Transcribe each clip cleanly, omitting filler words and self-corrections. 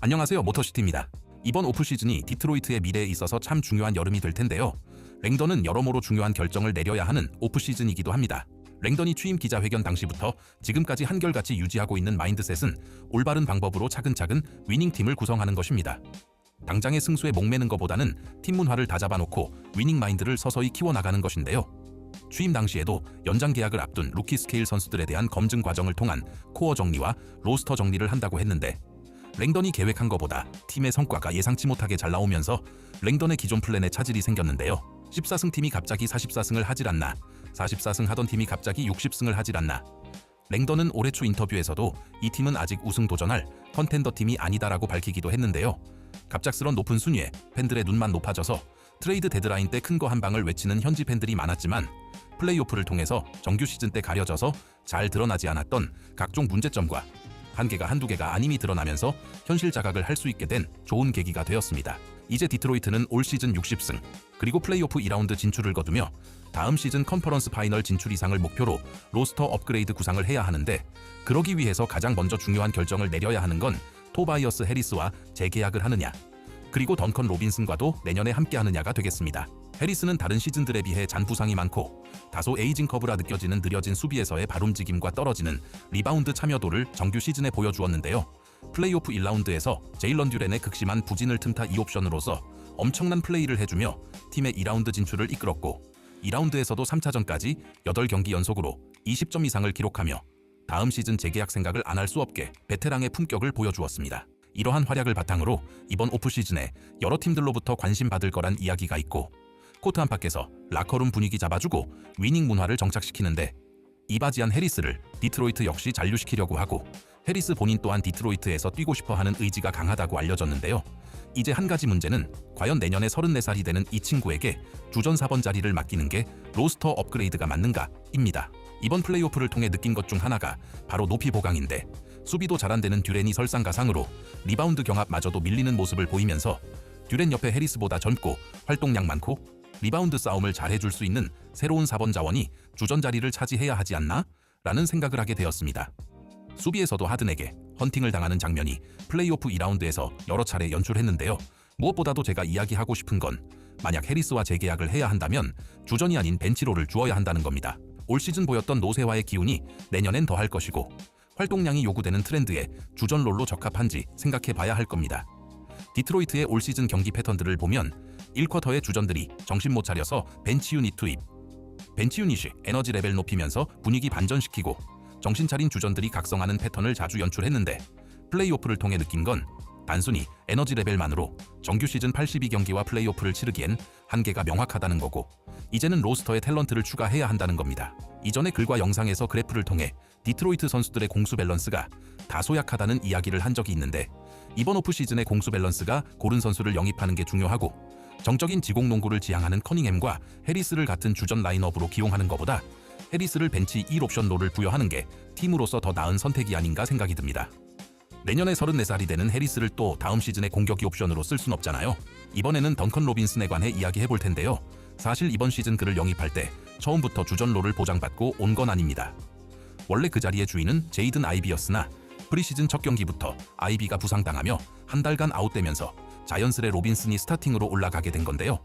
안녕하세요, 모터시티입니다. 이번 오프시즌이 디트로이트의 미래에 있어서 참 중요한 여름이 될 텐데요. 랭던은 여러모로 중요한 결정을 내려야 하는 오프시즌이기도 합니다. 랭던이 취임 기자회견 당시부터 지금까지 한결같이 유지하고 있는 마인드셋은 올바른 방법으로 차근차근 위닝팀을 구성하는 것입니다. 당장의 승수에 목매는 것보다는 팀 문화를 다잡아놓고 위닝 마인드를 서서히 키워나가는 것인데요. 취임 당시에도 연장 계약을 앞둔 루키 스케일 선수들에 대한 검증 과정을 통한 코어 정리와 로스터 정리를 한다고 했는데, 랭던이 계획한 것보다 팀의 성과가 예상치 못하게 잘 나오면서 랭던의 기존 플랜에 차질이 생겼는데요. 14승 팀이 갑자기 44승을 하질 않나, 44승 하던 팀이 갑자기 60승을 하질 않나. 랭던은 올해 초 인터뷰에서도 이 팀은 아직 우승 도전할 컨텐더 팀이 아니다라고 밝히기도 했는데요. 갑작스런 높은 순위에 팬들의 눈만 높아져서 트레이드 데드라인 때 큰 거 한 방을 외치는 현지 팬들이 많았지만, 플레이오프를 통해서 정규 시즌 때 가려져서 잘 드러나지 않았던 각종 문제점과 한계가 한두 개가 아님이 드러나면서 현실 자각을 할 수 있게 된 좋은 계기가 되었습니다. 이제 디트로이트는 올 시즌 60승, 그리고 플레이오프 2라운드 진출을 거두며 다음 시즌 컨퍼런스 파이널 진출 이상을 목표로 로스터 업그레이드 구상을 해야 하는데, 그러기 위해서 가장 먼저 중요한 결정을 내려야 하는 건 토바이어스 해리스와 재계약을 하느냐, 그리고 던컨 로빈슨과도 내년에 함께하느냐가 되겠습니다. 해리스는 다른 시즌들에 비해 잔부상이 많고 다소 에이징 커브라 느껴지는 느려진 수비에서의 발움직임과 떨어지는 리바운드 참여도를 정규 시즌에 보여주었는데요. 플레이오프 1라운드에서 제일런 듀렌의 극심한 부진을 틈타 2옵션으로서 엄청난 플레이를 해주며 팀의 2라운드 진출을 이끌었고, 2라운드에서도 3차전까지 8경기 연속으로 20점 이상을 기록하며 다음 시즌 재계약 생각을 안 할 수 없게 베테랑의 품격을 보여주었습니다. 이러한 활약을 바탕으로 이번 오프시즌에 여러 팀들로부터 관심받을 거란 이야기가 있고, 코트 안팎에서 라커룸 분위기 잡아주고 위닝 문화를 정착시키는데 이바지한 해리스를 디트로이트 역시 잔류시키려고 하고, 해리스 본인 또한 디트로이트에서 뛰고 싶어하는 의지가 강하다고 알려졌는데요. 이제 한 가지 문제는 과연 내년에 34살이 되는 이 친구에게 주전 4번 자리를 맡기는 게 로스터 업그레이드가 맞는가입니다. 이번 플레이오프를 통해 느낀 것 중 하나가 바로 높이 보강인데, 수비도 잘 안 되는 듀렌이 설상가상으로 리바운드 경합마저도 밀리는 모습을 보이면서 듀렌 옆에 해리스보다 젊고 활동량 많고 리바운드 싸움을 잘 해줄 수 있는 새로운 4번 자원이 주전 자리를 차지해야 하지 않나? 라는 생각을 하게 되었습니다. 수비에서도 하든에게 헌팅을 당하는 장면이 플레이오프 2라운드에서 여러 차례 연출했는데요. 무엇보다도 제가 이야기하고 싶은 건, 만약 해리스와 재계약을 해야 한다면 주전이 아닌 벤치롤을 주어야 한다는 겁니다. 올 시즌 보였던 노세화의 기운이 내년엔 더할 것이고, 활동량이 요구되는 트렌드에 주전 롤로 적합한지 생각해 봐야 할 겁니다. 디트로이트의 올 시즌 경기 패턴들을 보면 1쿼터의 주전들이 정신 못 차려서 벤치 유닛 투입, 벤치 유닛이 에너지 레벨 높이면서 분위기 반전시키고 정신 차린 주전들이 각성하는 패턴을 자주 연출했는데, 플레이오프를 통해 느낀 건 단순히 에너지 레벨만으로 정규 시즌 82경기와 플레이오프를 치르기엔 한계가 명확하다는 거고, 이제는 로스터에 탤런트를 추가해야 한다는 겁니다. 이전에 글과 영상에서 그래프를 통해 디트로이트 선수들의 공수 밸런스가 다소 약하다는 이야기를 한 적이 있는데, 이번 오프시즌의 공수 밸런스가 고른 선수를 영입하는 게 중요하고, 정적인 지공 농구를 지향하는 커닝햄과 해리스를 같은 주전 라인업으로 기용하는 것보다 해리스를 벤치 1옵션 롤을 부여하는 게 팀으로서 더 나은 선택이 아닌가 생각이 듭니다. 내년에 34살이 되는 해리스를 또 다음 시즌에 공격이 옵션으로 쓸 순 없잖아요. 이번에는 던컨 로빈슨에 관해 이야기해 볼 텐데요. 사실 이번 시즌 그를 영입할 때 처음부터 주전 롤을 보장받고 온 건 아닙니다. 원래 그 자리의 주인은 제이든 아이비였으나 프리시즌 첫 경기부터 아이비가 부상당하며 한 달간 아웃되면서 자연스레 로빈슨이 스타팅으로 올라가게 된 건데요.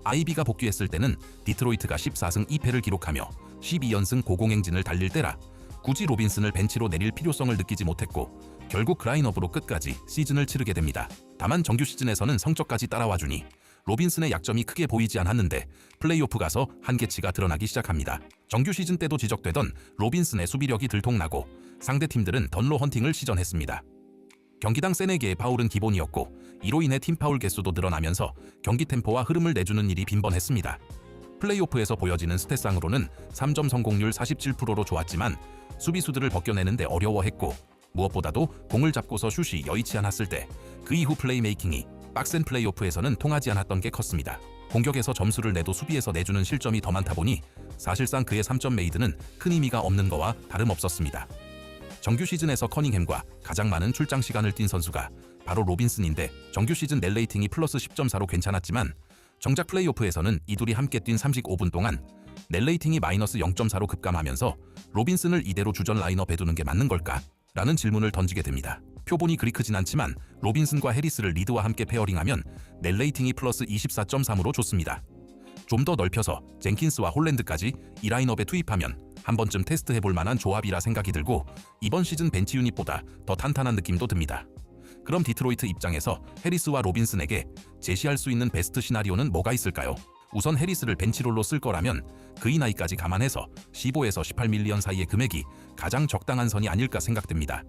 아이비가 복귀했을 때는 디트로이트가 14승 2패를 기록하며 12연승 고공행진을 달릴 때라 굳이 로빈슨을 벤치로 내릴 필요성을 느끼지 못했고, 결국 그 라인업으로 끝까지 시즌을 치르게 됩니다. 다만 정규 시즌에서는 성적까지 따라와주니 로빈슨의 약점이 크게 보이지 않았는데, 플레이오프 가서 한계치가 드러나기 시작합니다. 정규 시즌 때도 지적되던 로빈슨의 수비력이 들통나고 상대 팀들은 던로 헌팅을 시전했습니다. 경기당 세네 개의 파울은 기본이었고, 이로 인해 팀 파울 개수도 늘어나면서 경기 템포와 흐름을 내주는 일이 빈번했습니다. 플레이오프에서 보여지는 스탯상으로는 3점 성공률 47%로 좋았지만 수비수들을 벗겨내는데 어려워했고, 무엇보다도 공을 잡고서 슛이 여의치 않았을 때 그 이후 플레이메이킹이 빡센 플레이오프에서는 통하지 않았던 게 컸습니다. 공격에서 점수를 내도 수비에서 내주는 실점이 더 많다 보니 사실상 그의 3점 메이드는 큰 의미가 없는 거와 다름없었습니다. 정규 시즌에서 커닝햄과 가장 많은 출장 시간을 뛴 선수가 바로 로빈슨인데, 정규 시즌 넷 레이팅이 플러스 10.4로 괜찮았지만 정작 플레이오프에서는 이 둘이 함께 뛴 35분 동안 넷 레이팅이 마이너스 0.4로 급감하면서 로빈슨을 이대로 주전 라인업에 두는 게 맞는 걸까? 라는 질문을 던지게 됩니다. 표본이 그리 크진 않지만 로빈슨과 해리스를 리드와 함께 페어링하면 넷 레이팅이 플러스 24.3으로 좋습니다. 좀 더 넓혀서 젠킨스와 홀랜드까지 이 라인업에 투입하면 한 번쯤 테스트해볼 만한 조합이라 생각이 들고 이번 시즌 벤치 유닛보다 더 탄탄한 느낌도 듭니다. 그럼 디트로이트 입장에서 해리스와 로빈슨에게 제시할 수 있는 베스트 시나리오는 뭐가 있을까요? 우선 해리스를 벤치롤로 쓸 거라면 그의 나이까지 감안해서 15에서 18밀리언 사이의 금액이 가장 적당한 선이 아닐까 생각됩니다.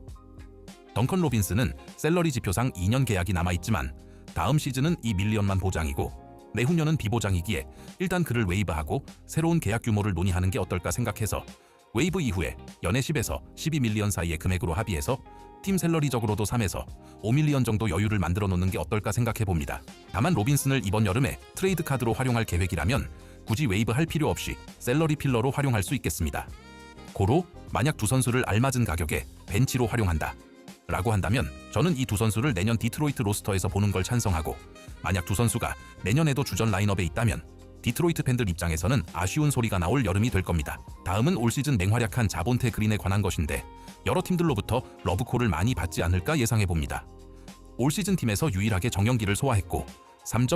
덩컨 로빈슨은 셀러리 지표상 2년 계약이 남아있지만 다음 시즌은 2밀리언만 보장이고 내후년은 비보장이기에 일단 그를 웨이브하고 새로운 계약 규모를 논의하는 게 어떨까 생각해서 웨이브 이후에 연애 10에서 12밀리언 사이의 금액으로 합의해서 팀 셀러리적으로도 3에서 5밀리언 정도 여유를 만들어 놓는 게 어떨까 생각해 봅니다. 다만 로빈슨을 이번 여름에 트레이드 카드로 활용할 계획이라면 굳이 웨이브 할 필요 없이 셀러리 필러로 활용할 수 있겠습니다. 고로 만약 두 선수를 알맞은 가격에 벤치로 활용한다 라고 한다면 저는 이 두 선수를 내년 디트로이트 로스터에서 보는 걸 찬성하고 만약 두 선수가 내년에도 주전 라인업에 있다면 디트로이트 팬들 입장에서는 아쉬운 소리가 나올 여름이 될 겁니다. 다음은 올 시즌 맹활약한 자본테 그린에 관한 것인데 여러 팀들로부터 러브콜을 많이 받지 않을까 예상해봅니다. 올 시즌 팀에서 유일하게 정영기를 소화했고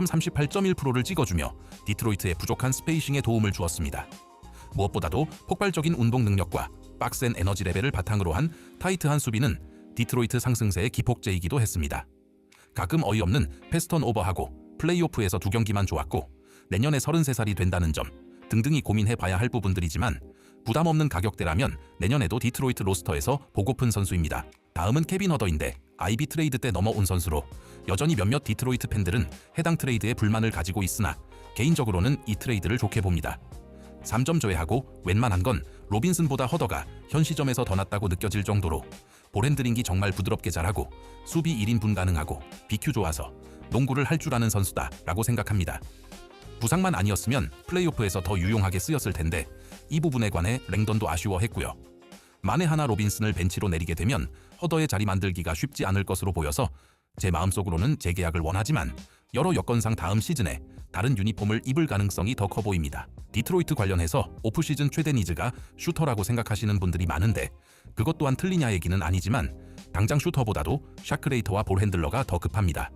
3.38.1%를 찍어주며 디트로이트의 부족한 스페이싱에 도움을 주었습니다. 무엇보다도 폭발적인 운동 능력과 빡센 에너지 레벨을 바탕으로 한 타이트한 수비는 디트로이트 상승세의 기폭제이기도 했습니다. 가끔 어이없는 패스턴 오버하고 플레이오프에서 2경기만 좋았고 내년에 33살이 된다는 점 등등이 고민해봐야 할 부분들이지만 부담 없는 가격대라면 내년에도 디트로이트 로스터에서 보고픈 선수입니다. 다음은 케빈 허더인데 아이비 트레이드 때 넘어온 선수로 여전히 몇몇 디트로이트 팬들은 해당 트레이드에 불만을 가지고 있으나 개인적으로는 이 트레이드를 좋게 봅니다. 3점 조회하고 웬만한 건 로빈슨보다 허더가 현 시점에서 더 낫다고 느껴질 정도로 볼핸들링이 정말 부드럽게 잘하고 수비 1인분 가능하고 BQ 좋아서 농구를 할 줄 아는 선수다 라고 생각합니다. 부상만 아니었으면 플레이오프에서 더 유용하게 쓰였을 텐데 이 부분에 관해 랭던도 아쉬워했고요. 만에 하나 로빈슨을 벤치로 내리게 되면 허더의 자리 만들기가 쉽지 않을 것으로 보여서 제 마음속으로는 재계약을 원하지만 여러 여건상 다음 시즌에 다른 유니폼을 입을 가능성이 더 커 보입니다. 디트로이트 관련해서 오프시즌 최대 니즈가 슈터라고 생각하시는 분들이 많은데 그것 또한 틀리냐 얘기는 아니지만 당장 슈터보다도 샤크레이터와 볼핸들러가 더 급합니다.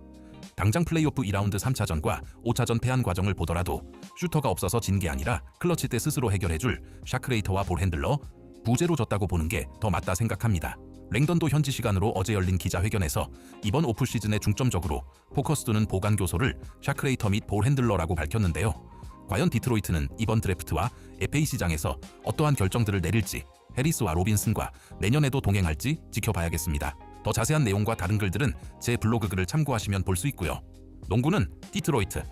당장 플레이오프 2라운드 3차전과 5차전 패한 과정을 보더라도 슈터가 없어서 진 게 아니라 클러치 때 스스로 해결해줄 샤크레이터와 볼핸들러 부재로 졌다고 보는 게 더 맞다 생각합니다. 랭던도 현지 시간으로 어제 열린 기자회견에서 이번 오프시즌에 중점적으로 포커스 두는 보관 교소를 샤크레이터 및 볼핸들러라고 밝혔는데요. 과연 디트로이트는 이번 드래프트와 FA 시장에서 어떠한 결정들을 내릴지 해리스와 로빈슨과 내년에도 동행할지 지켜봐야겠습니다. 더 자세한 내용과 다른 글들은 제 블로그 글을 참고하시면 볼 수 있고요. 농구는 디트로이트